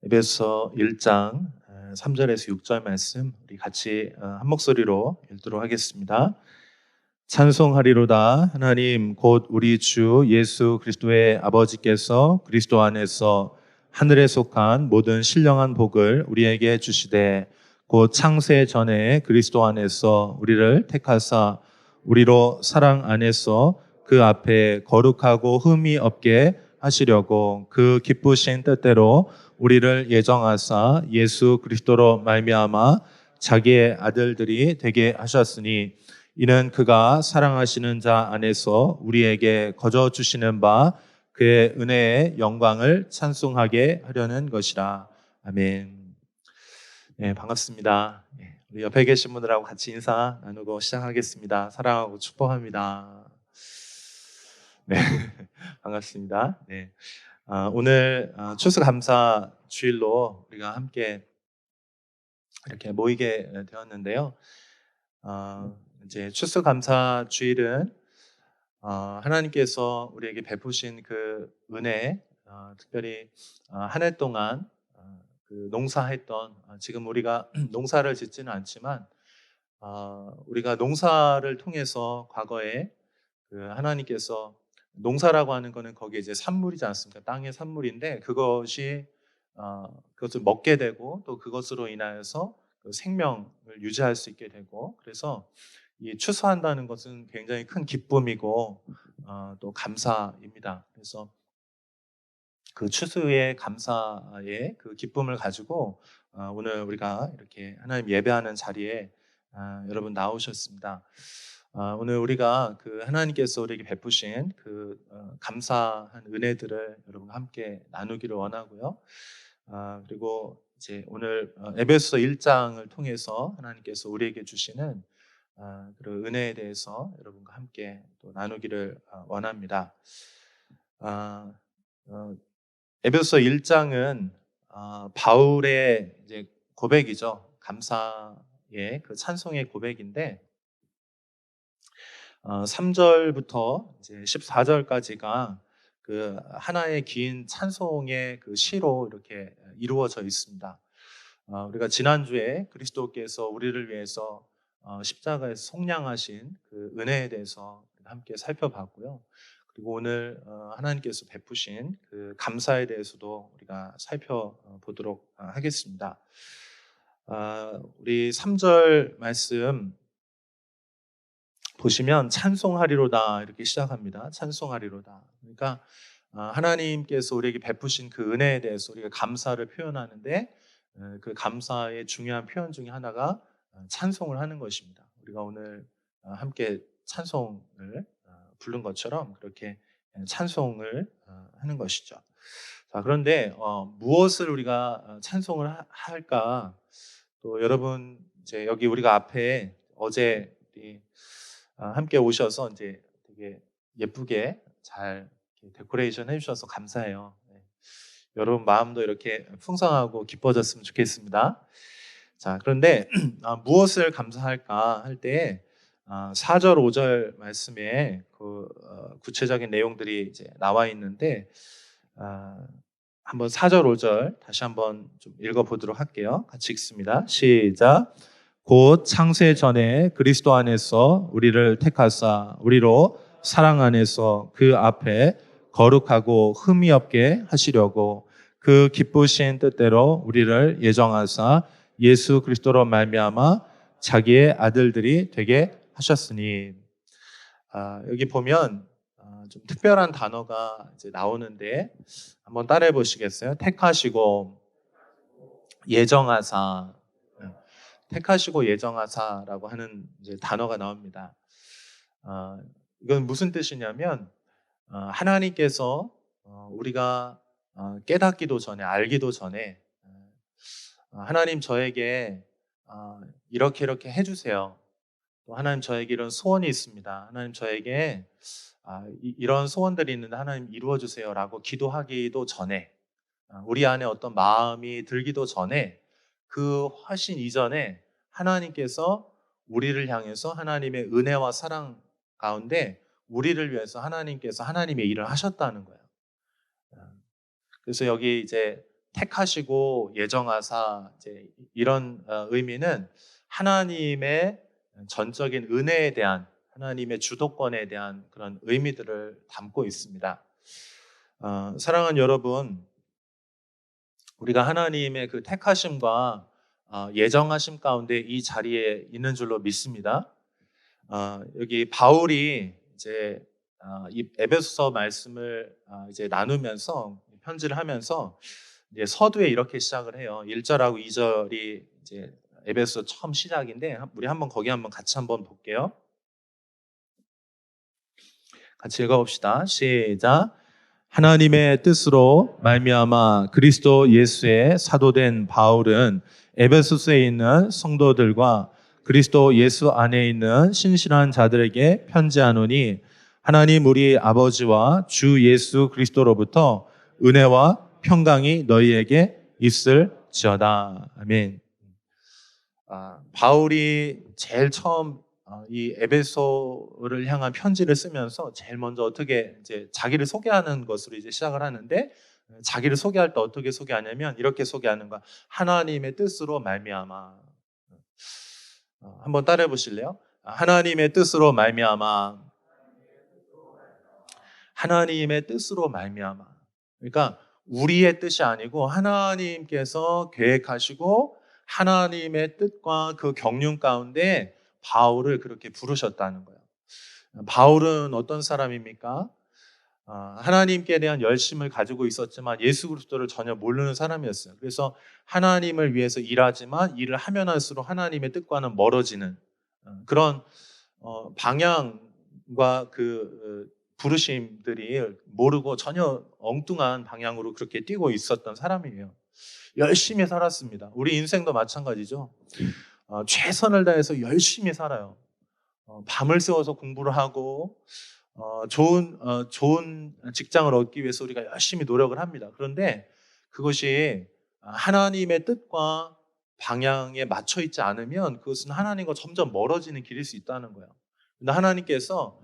에베소 1장 3절에서 6절 말씀 우리 같이 한 목소리로 읽도록 하겠습니다. 찬송하리로다. 하나님 곧 우리 주 예수 그리스도의 아버지께서 그리스도 안에서 하늘에 속한 모든 신령한 복을 우리에게 주시되 곧 창세 전에 그리스도 안에서 우리를 택하사 우리로 사랑 안에서 그 앞에 거룩하고 흠이 없게 하시려고 그 기쁘신 뜻대로 우리를 예정하사 예수 그리스도로 말미암아 자기의 아들들이 되게 하셨으니 이는 그가 사랑하시는 자 안에서 우리에게 거저 주시는 바 그의 은혜의 영광을 찬송하게 하려는 것이라. 아멘. 네, 반갑습니다. 우리 옆에 계신 분들하고 같이 인사 나누고 시작하겠습니다. 사랑하고 축복합니다. 네, 반갑습니다. 네, 오늘 추수감사 주일로 우리가 함께 이렇게 모이게 되었는데요. 이제 추수감사 주일은 하나님께서 우리에게 베푸신 그 은혜, 특별히 한 해 동안 그 농사했던 지금 우리가 농사를 짓지는 않지만 우리가 농사를 통해서 과거에 그 하나님께서 농사라고 하는 거는 거기에 이제 산물이지 않습니까? 땅의 산물인데 그것을 먹게 되고 또 그것으로 인하여서 그 생명을 유지할 수 있게 되고 그래서 이 추수한다는 것은 굉장히 큰 기쁨이고 또 감사입니다. 그래서 그 추수의 감사의 그 기쁨을 가지고 오늘 우리가 이렇게 하나님 예배하는 자리에 여러분 나오셨습니다. 오늘 우리가 그 하나님께서 우리에게 베푸신 그 감사한 은혜들을 여러분과 함께 나누기를 원하고요. 그리고 이제 오늘 에베소 1장을 통해서 하나님께서 우리에게 주시는 그런 은혜에 대해서 여러분과 함께 또 나누기를 원합니다. 아, 어, 에베소 1장은 바울의 이제 고백이죠. 감사의 그 찬송의 고백인데 3절부터 이제 14절까지가 그 하나의 긴 찬송의 그 시로 이렇게 이루어져 있습니다. 우리가 지난주에 그리스도께서 우리를 위해서 십자가에서 속량하신 그 은혜에 대해서 함께 살펴봤고요. 그리고 오늘 하나님께서 베푸신 그 감사에 대해서도 우리가 살펴보도록 하겠습니다. 우리 3절 말씀 보시면 찬송하리로다 이렇게 시작합니다. 찬송하리로다. 그러니까 하나님께서 우리에게 베푸신 그 은혜에 대해서 우리가 감사를 표현하는데 그 감사의 중요한 표현 중에 하나가 찬송을 하는 것입니다. 우리가 오늘 함께 찬송을 부른 것처럼 그렇게 찬송을 하는 것이죠. 자, 그런데 무엇을 우리가 찬송을 할까? 또 여러분 이제 여기 우리가 앞에 어제 우리 함께 오셔서 이제 되게 예쁘게 잘 데코레이션 해주셔서 감사해요. 네. 여러분 마음도 이렇게 풍성하고 기뻐졌으면 좋겠습니다. 자, 그런데 무엇을 감사할까 할 때 4절, 5절 말씀에 그 구체적인 내용들이 이제 나와 있는데 한번 4절, 5절 다시 한번 좀 읽어보도록 할게요. 같이 읽습니다. 시작. 곧 창세 전에 그리스도 안에서 우리를 택하사 우리로 사랑 안에서 그 앞에 거룩하고 흠이 없게 하시려고 그 기쁘신 뜻대로 우리를 예정하사 예수 그리스도로 말미암아 자기의 아들들이 되게 하셨으니. 여기 보면 좀 특별한 단어가 이제 나오는데 한번 따라해 보시겠어요? 택하시고 예정하사. 택하시고 예정하사라고 하는 이제 단어가 나옵니다. 이건 무슨 뜻이냐면 하나님께서 우리가 깨닫기도 전에 알기도 전에 하나님 저에게 이렇게 이렇게 해주세요. 또 하나님 저에게 이런 소원이 있습니다. 하나님 저에게 이런 소원들이 있는데 하나님 이루어 주세요라고 기도하기도 전에 우리 안에 어떤 마음이 들기도 전에 그 훨씬 이전에 하나님께서 우리를 향해서 하나님의 은혜와 사랑 가운데 우리를 위해서 하나님께서 하나님의 일을 하셨다는 거예요. 그래서 여기 이제 택하시고 예정하사 이제 이런 의미는 하나님의 전적인 은혜에 대한 하나님의 주도권에 대한 그런 의미들을 담고 있습니다. 사랑하는 여러분, 우리가 하나님의 그 택하심과 예정하심 가운데 이 자리에 있는 줄로 믿습니다. 여기 바울이 이제 이 에베소서 말씀을 이제 나누면서 편지를 하면서 이제 서두에 이렇게 시작을 해요. 1절하고 2절이 이제 에베소서 처음 시작인데 우리 한번 거기 한번 같이 한번 볼게요. 같이 읽어봅시다. 시작. 하나님의 뜻으로 말미암아 그리스도 예수의 사도된 바울은 에베소서에 있는 성도들과 그리스도 예수 안에 있는 신실한 자들에게 편지하노니 하나님 우리 아버지와 주 예수 그리스도로부터 은혜와 평강이 너희에게 있을지어다. 아멘. 바울이 제일 처음 이 에베소를 향한 편지를 쓰면서 제일 먼저 어떻게 이제 자기를 소개하는 것으로 이제 시작을 하는데 자기를 소개할 때 어떻게 소개하냐면 이렇게 소개하는 거야. 하나님의 뜻으로 말미암아. 한번 따라해 보실래요? 하나님의 뜻으로 말미암아. 하나님의 뜻으로 말미암아. 그러니까 우리의 뜻이 아니고 하나님께서 계획하시고 하나님의 뜻과 그 경륜 가운데 바울을 그렇게 부르셨다는 거예요. 바울은 어떤 사람입니까? 하나님께 대한 열심을 가지고 있었지만 예수 그리스도를 전혀 모르는 사람이었어요. 그래서 하나님을 위해서 일하지만 일을 하면 할수록 하나님의 뜻과는 멀어지는 그런 방향과 그 부르심들이 모르고 전혀 엉뚱한 방향으로 그렇게 뛰고 있었던 사람이에요. 열심히 살았습니다. 우리 인생도 마찬가지죠. 최선을 다해서 열심히 살아요. 밤을 새워서 공부를 하고 좋은 직장을 얻기 위해서 우리가 열심히 노력을 합니다. 그런데 그것이 하나님의 뜻과 방향에 맞춰 있지 않으면 그것은 하나님과 점점 멀어지는 길일 수 있다는 거예요. 근데 하나님께서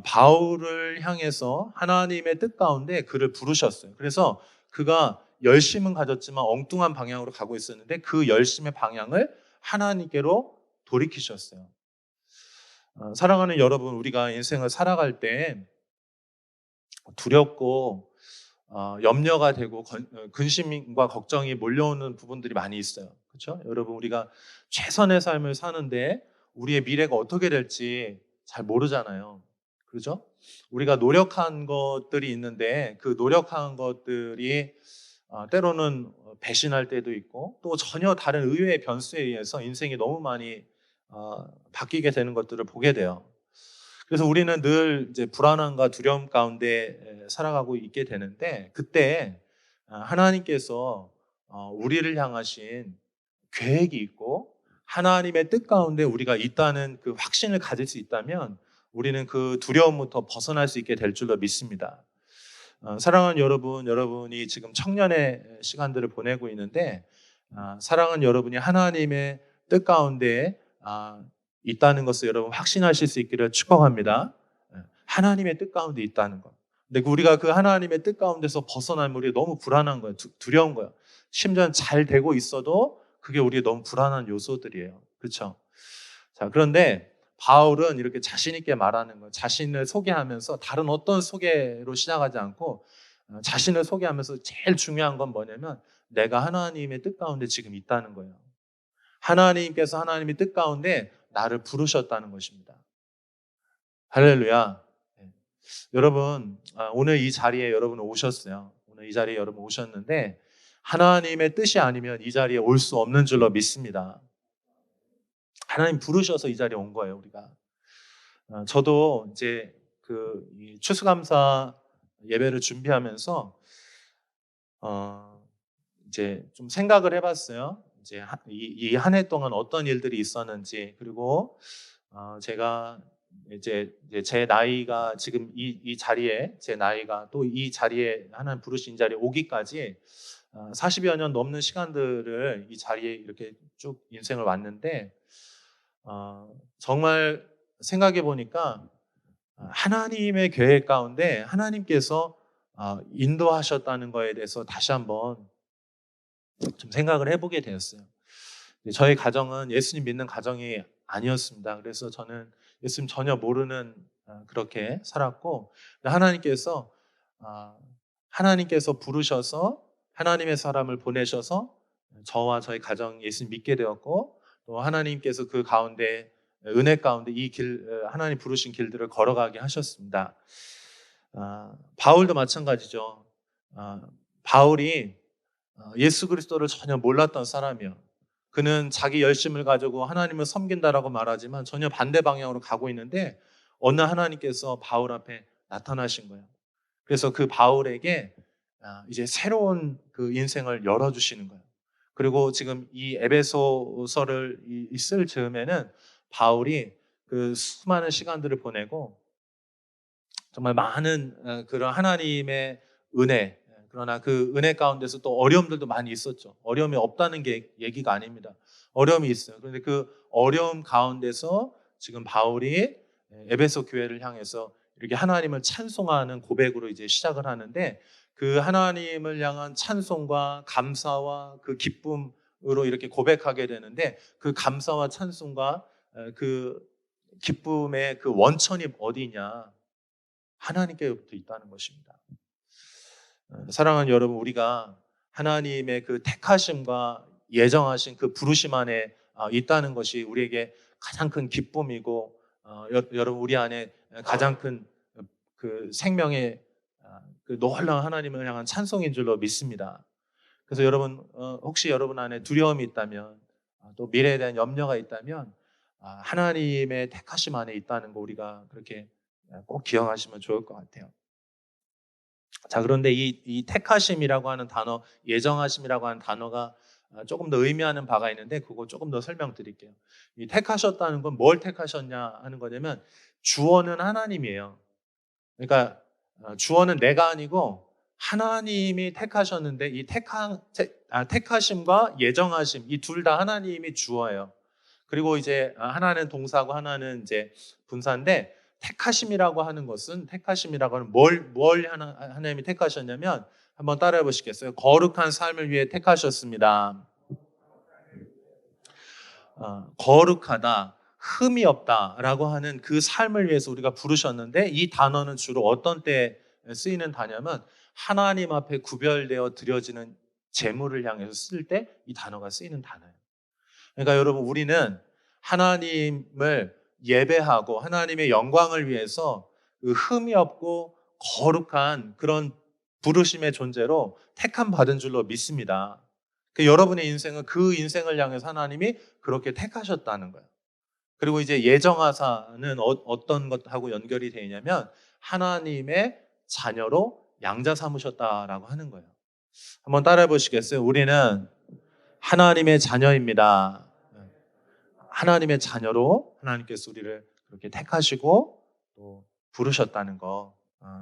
바울을 향해서 하나님의 뜻 가운데 그를 부르셨어요. 그래서 그가 열심은 가졌지만 엉뚱한 방향으로 가고 있었는데 그 열심의 방향을 하나님께로 돌이키셨어요. 사랑하는 여러분, 우리가 인생을 살아갈 때 두렵고 염려가 되고 근심과 걱정이 몰려오는 부분들이 많이 있어요. 그렇죠? 여러분, 우리가 최선의 삶을 사는데 우리의 미래가 어떻게 될지 잘 모르잖아요. 그렇죠? 우리가 노력한 것들이 있는데 그 노력한 것들이 때로는 배신할 때도 있고 또 전혀 다른 의외의 변수에 의해서 인생이 너무 많이 바뀌게 되는 것들을 보게 돼요. 그래서 우리는 늘 이제 불안함과 두려움 가운데 살아가고 있게 되는데 그때 하나님께서 우리를 향하신 계획이 있고 하나님의 뜻 가운데 우리가 있다는 그 확신을 가질 수 있다면 우리는 그 두려움부터 벗어날 수 있게 될 줄로 믿습니다. 사랑하는 여러분, 여러분이 지금 청년의 시간들을 보내고 있는데 사랑하는 여러분이 하나님의 뜻 가운데 있다는 것을 여러분 확신하실 수 있기를 축복합니다. 하나님의 뜻 가운데 있다는 것. 근데 우리가 그 하나님의 뜻 가운데서 벗어나면 우리 너무 불안한 거예요. 두려운 거예요. 심지어 잘 되고 있어도 그게 우리의 너무 불안한 요소들이에요. 그렇죠? 자, 그런데 바울은 이렇게 자신 있게 말하는 거예요. 자신을 소개하면서 다른 어떤 소개로 시작하지 않고 자신을 소개하면서 제일 중요한 건 뭐냐면 내가 하나님의 뜻 가운데 지금 있다는 거예요. 하나님께서 하나님의 뜻 가운데 나를 부르셨다는 것입니다. 할렐루야. 네. 여러분, 오늘 이 자리에 여러분 오셨어요. 오늘 이 자리에 여러분 오셨는데 하나님의 뜻이 아니면 이 자리에 올 수 없는 줄로 믿습니다. 하나님 부르셔서 이 자리에 온 거예요, 우리가. 저도 이제 이 추수감사 예배를 준비하면서 이제 좀 생각을 해봤어요. 이제 이 한 해 동안 어떤 일들이 있었는지 그리고 제가 이제 제 나이가 지금 이 자리에 제 나이가 또 이 자리에 하나님 부르신 자리에 오기까지 40여 년 넘는 시간들을 이 자리에 이렇게 쭉 인생을 왔는데 정말 생각해 보니까 하나님의 계획 가운데 하나님께서 인도하셨다는 거에 대해서 다시 한번 좀 생각을 해보게 되었어요. 저희 가정은 예수님 믿는 가정이 아니었습니다. 그래서 저는 예수님 전혀 모르는 그렇게 살았고, 하나님께서 아, 하나님께서 부르셔서 하나님의 사람을 보내셔서 저와 저희 가정 예수님 믿게 되었고, 또 하나님께서 그 가운데 은혜 가운데 이 하나님 부르신 길들을 걸어가게 하셨습니다. 바울도 마찬가지죠. 바울이 예수 그리스도를 전혀 몰랐던 사람이요. 그는 자기 열심을 가지고 하나님을 섬긴다라고 말하지만 전혀 반대 방향으로 가고 있는데, 어느 하나님께서 바울 앞에 나타나신 거예요. 그래서 그 바울에게 이제 새로운 그 인생을 열어주시는 거예요. 그리고 지금 이 에베소서를 쓸 즈음에는 바울이 그 수많은 시간들을 보내고 정말 많은 그런 하나님의 은혜, 그러나 그 은혜 가운데서 또 어려움들도 많이 있었죠. 어려움이 없다는 게 얘기가 아닙니다. 어려움이 있어요. 그런데 그 어려움 가운데서 지금 바울이 에베소 교회를 향해서 이렇게 하나님을 찬송하는 고백으로 이제 시작을 하는데, 그 하나님을 향한 찬송과 감사와 그 기쁨으로 이렇게 고백하게 되는데, 그 감사와 찬송과 그 기쁨의 그 원천이 어디냐? 하나님께부터 있다는 것입니다. 사랑하는 여러분, 우리가 하나님의 그 택하심과 예정하신 그 부르심 안에 있다는 것이 우리에게 가장 큰 기쁨이고, 여러분 우리 안에 가장 큰 그 생명의 그 놀라운 하나님을 향한 찬송인 줄로 믿습니다. 그래서 여러분 혹시 여러분 안에 두려움이 있다면, 또 미래에 대한 염려가 있다면, 하나님의 택하심 안에 있다는 거 우리가 그렇게 꼭 기억하시면 좋을 것 같아요. 자, 그런데 이 택하심이라고 하는 단어, 예정하심이라고 하는 단어가 조금 더 의미하는 바가 있는데, 그거 조금 더 설명드릴게요. 이 택하셨다는 건 뭘 택하셨냐 하는 거냐면, 주어는 하나님이에요. 그러니까 주어는 내가 아니고 하나님이 택하셨는데, 이 택하심과 예정하심, 이 둘 다 하나님이 주어예요. 그리고 이제 하나는 동사고 하나는 이제 분사인데, 택하심이라고 하는 것은, 택하심이라고 하는 뭘 하나님이 택하셨냐면, 한번 따라해 보시겠어요? 거룩한 삶을 위해 택하셨습니다. 거룩하다, 흠이 없다라고 하는 그 삶을 위해서 우리가 부르셨는데, 이 단어는 주로 어떤 때 쓰이는 단어냐면, 하나님 앞에 구별되어 드려지는 제물을 향해서 쓸 때 이 단어가 쓰이는 단어예요. 그러니까 여러분, 우리는 하나님을 예배하고 하나님의 영광을 위해서 그 흠이 없고 거룩한 그런 부르심의 존재로 택함 받은 줄로 믿습니다. 여러분의 인생은 그 인생을 향해서 하나님이 그렇게 택하셨다는 거예요. 그리고 이제 예정하사는 어떤 것하고 연결이 되냐면, 하나님의 자녀로 양자 삼으셨다라고 하는 거예요. 한번 따라해 보시겠어요? 우리는 하나님의 자녀입니다. 하나님의 자녀로 하나님께서 우리를 그렇게 택하시고 또 부르셨다는 거,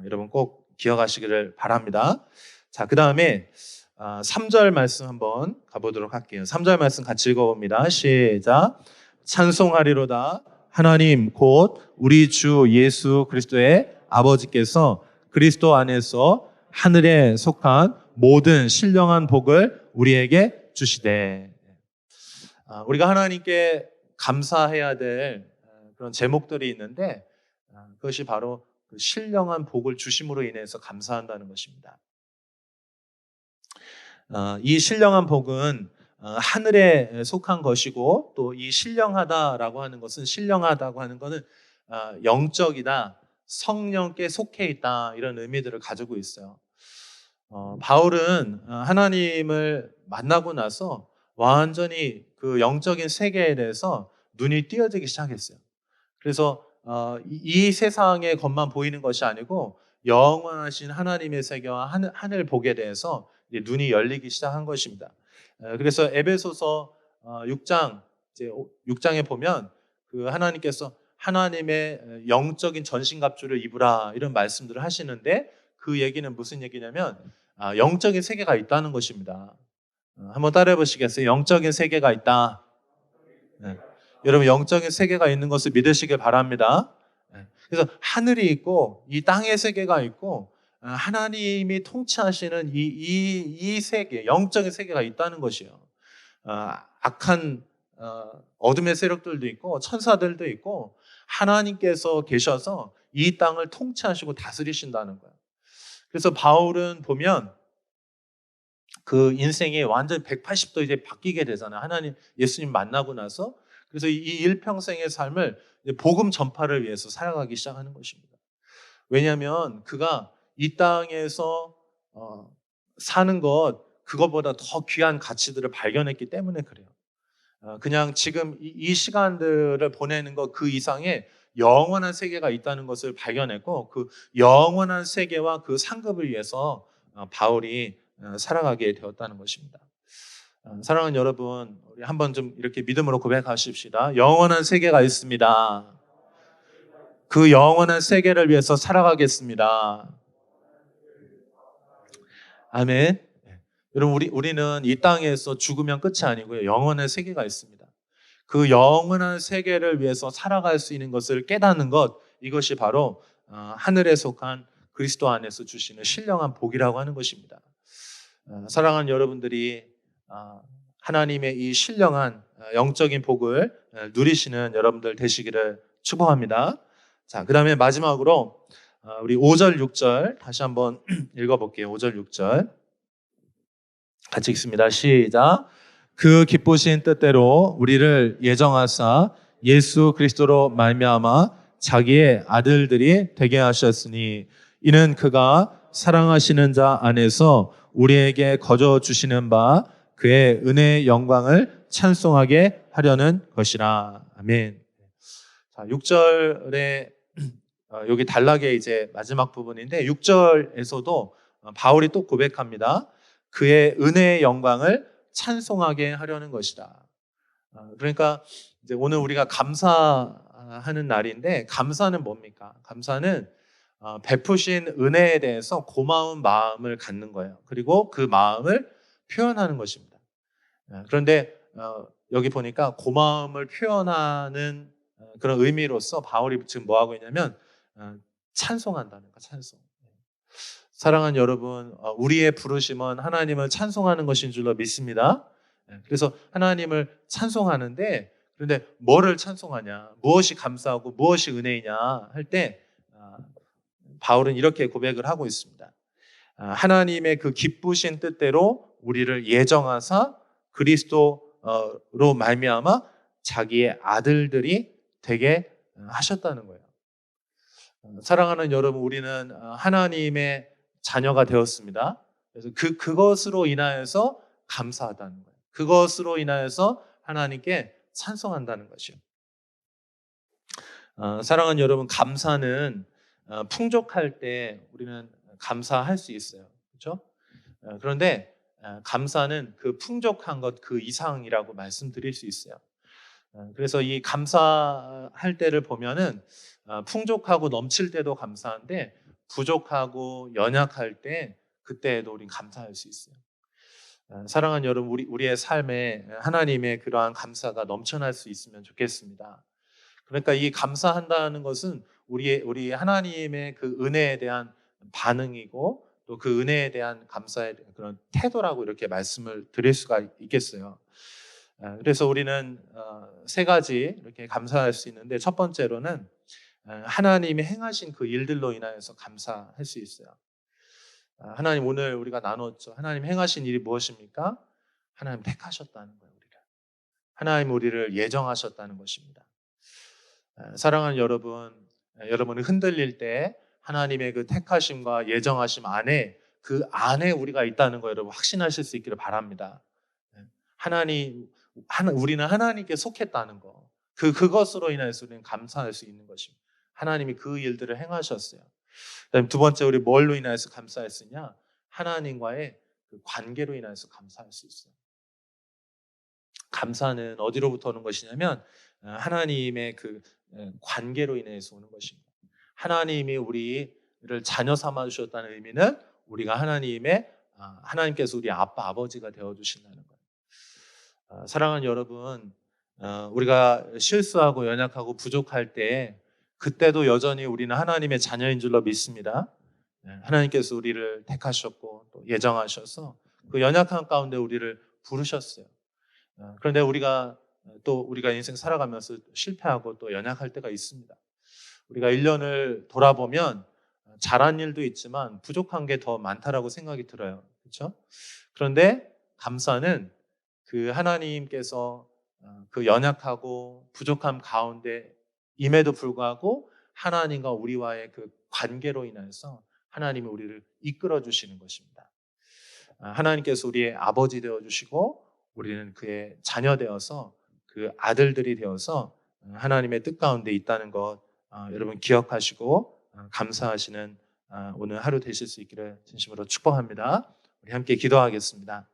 여러분 꼭 기억하시기를 바랍니다. 자, 그 다음에 3절 말씀 한번 가보도록 할게요. 3절 말씀 같이 읽어봅니다. 시작. 찬송하리로다. 하나님 곧 우리 주 예수 그리스도의 아버지께서 그리스도 안에서 하늘에 속한 모든 신령한 복을 우리에게 주시되. 우리가 하나님께 감사해야 될 그런 제목들이 있는데, 그것이 바로 그 신령한 복을 주심으로 인해서 감사한다는 것입니다. 이 신령한 복은 하늘에 속한 것이고, 또 이 신령하다라고 하는 것은, 신령하다고 하는 것은 영적이다, 성령께 속해 있다, 이런 의미들을 가지고 있어요. 바울은 하나님을 만나고 나서 완전히 그 영적인 세계에 대해서 눈이 띄어지기 시작했어요. 그래서 이 세상의 것만 보이는 것이 아니고 영원하신 하나님의 세계와 하늘 복에 대해서 눈이 열리기 시작한 것입니다. 그래서 에베소서 6장 이제 6장에 보면 그 하나님께서 하나님의 영적인 전신갑주를 입으라, 이런 말씀들을 하시는데, 그 얘기는 무슨 얘기냐면 영적인 세계가 있다는 것입니다. 한번 따라해 보시겠어요? 영적인 세계가 있다. 네. 여러분, 영적인 세계가 있는 것을 믿으시길 바랍니다. 네. 그래서 하늘이 있고 이 땅의 세계가 있고 하나님이 통치하시는 이 세계, 영적인 세계가 있다는 것이에요. 악한 어둠의 세력들도 있고 천사들도 있고 하나님께서 계셔서 이 땅을 통치하시고 다스리신다는 거예요. 그래서 바울은 보면 그 인생이 완전 180도 이제 바뀌게 되잖아요. 예수님 만나고 나서. 그래서 이 일평생의 삶을 복음 전파를 위해서 살아가기 시작하는 것입니다. 왜냐하면 그가 이 땅에서 사는 그것보다 더 귀한 가치들을 발견했기 때문에 그래요. 그냥 지금 이 시간들을 보내는 것 그 이상의 영원한 세계가 있다는 것을 발견했고 그 영원한 세계와 그 상급을 위해서 바울이 살아가게 되었다는 것입니다. 사랑하는 여러분, 우리 한번 좀 이렇게 믿음으로 고백하십시다. 영원한 세계가 있습니다. 그 영원한 세계를 위해서 살아가겠습니다. 아멘. 여러분, 우리는 이 땅에서 죽으면 끝이 아니고요. 영원한 세계가 있습니다. 그 영원한 세계를 위해서 살아갈 수 있는 것을 깨닫는 것, 이것이 바로 하늘에 속한 그리스도 안에서 주시는 신령한 복이라고 하는 것입니다. 사랑하는 여러분들이 하나님의 이 신령한 영적인 복을 누리시는 여러분들 되시기를 축복합니다. 자, 그 다음에 마지막으로 우리 5절, 6절 다시 한번 읽어볼게요. 5절, 6절 같이 읽습니다. 시작. 그 기쁘신 뜻대로 우리를 예정하사 예수 그리스도로 말미암아 자기의 아들들이 되게 하셨으니 이는 그가 사랑하시는 자 안에서 우리에게 거저 주시는 바 그의 은혜의 영광을 찬송하게 하려는 것이라. 아멘. 자, 6절에 여기 단락의 이제 마지막 부분인데 6절에서도 바울이 또 고백합니다. 그의 은혜의 영광을 찬송하게 하려는 것이다. 그러니까 이제 오늘 우리가 감사하는 날인데 감사는 뭡니까? 감사는 베푸신 은혜에 대해서 고마운 마음을 갖는 거예요. 그리고 그 마음을 표현하는 것입니다. 그런데 여기 보니까 고마움을 표현하는 그런 의미로서 바울이 지금 뭐 하고 있냐면 찬송한다는 거, 찬송. 사랑하는 여러분, 우리의 부르심은 하나님을 찬송하는 것인 줄로 믿습니다. 그래서 하나님을 찬송하는데 그런데 뭐를 찬송하냐, 무엇이 감사하고 무엇이 은혜이냐 할 때 바울은 이렇게 고백을 하고 있습니다. 하나님의 그 기쁘신 뜻대로 우리를 예정하사 그리스도로 말미암아 자기의 아들들이 되게 하셨다는 거예요. 사랑하는 여러분, 우리는 하나님의 자녀가 되었습니다. 그래서 그것으로 인하여서 감사하다는 거예요. 그것으로 인하여서 하나님께 찬송한다는 것이요. 사랑하는 여러분, 감사는 풍족할 때 우리는 감사할 수 있어요. 그렇죠? 그런데 감사는 그 풍족한 것 그 이상이라고 말씀드릴 수 있어요. 그래서 이 감사할 때를 보면은 풍족하고 넘칠 때도 감사한데 부족하고 연약할 때 그때에도 우린 감사할 수 있어요. 사랑하는 여러분, 우리의 삶에 하나님의 그러한 감사가 넘쳐날 수 있으면 좋겠습니다. 그러니까 이 감사한다는 것은 우리 하나님의 그 은혜에 대한 반응이고 또 그 은혜에 대한 감사의 그런 태도라고 이렇게 말씀을 드릴 수가 있겠어요. 그래서 우리는 세 가지 이렇게 감사할 수 있는데 첫 번째로는 하나님이 행하신 그 일들로 인하여서 감사할 수 있어요. 하나님 오늘 우리가 나눴죠. 하나님 행하신 일이 무엇입니까? 하나님 택하셨다는 거예요. 우리를. 하나님 우리를 예정하셨다는 것입니다. 사랑하는 여러분, 여러분이 흔들릴 때 하나님의 그 택하심과 예정하심 안에 그 안에 우리가 있다는 거 여러분 확신하실 수 있기를 바랍니다. 우리는 하나님께 속했다는 거. 그것으로 인해서 우리는 감사할 수 있는 것입니다. 하나님이 그 일들을 행하셨어요. 그다음에 두 번째 우리 뭘로 인해서 감사할 수 있냐? 하나님과의 그 관계로 인해서 감사할 수 있어요. 감사는 어디로부터 오는 것이냐면 하나님의 그 관계로 인해서 오는 것입니다. 하나님이 우리를 자녀 삼아 주셨다는 의미는 우리가 하나님께서 우리 아빠 아버지가 되어 주신다는 거예요. 사랑하는 여러분, 우리가 실수하고 연약하고 부족할 때 그때도 여전히 우리는 하나님의 자녀인 줄로 믿습니다. 하나님께서 우리를 택하셨고 또 예정하셔서 그 연약한 가운데 우리를 부르셨어요. 그런데 우리가 인생 살아가면서 실패하고 또 연약할 때가 있습니다. 우리가 1년을 돌아보면 잘한 일도 있지만 부족한 게 더 많다라고 생각이 들어요. 그렇죠? 그런데 감사는 그 하나님께서 그 연약하고 부족함 가운데 임에도 불구하고 하나님과 우리와의 그 관계로 인해서 하나님이 우리를 이끌어 주시는 것입니다. 하나님께서 우리의 아버지 되어 주시고 우리는 그의 자녀 되어서 그 아들들이 되어서 하나님의 뜻 가운데 있다는 것 여러분 기억하시고 감사하시는 오늘 하루 되실 수 있기를 진심으로 축복합니다. 우리 함께 기도하겠습니다.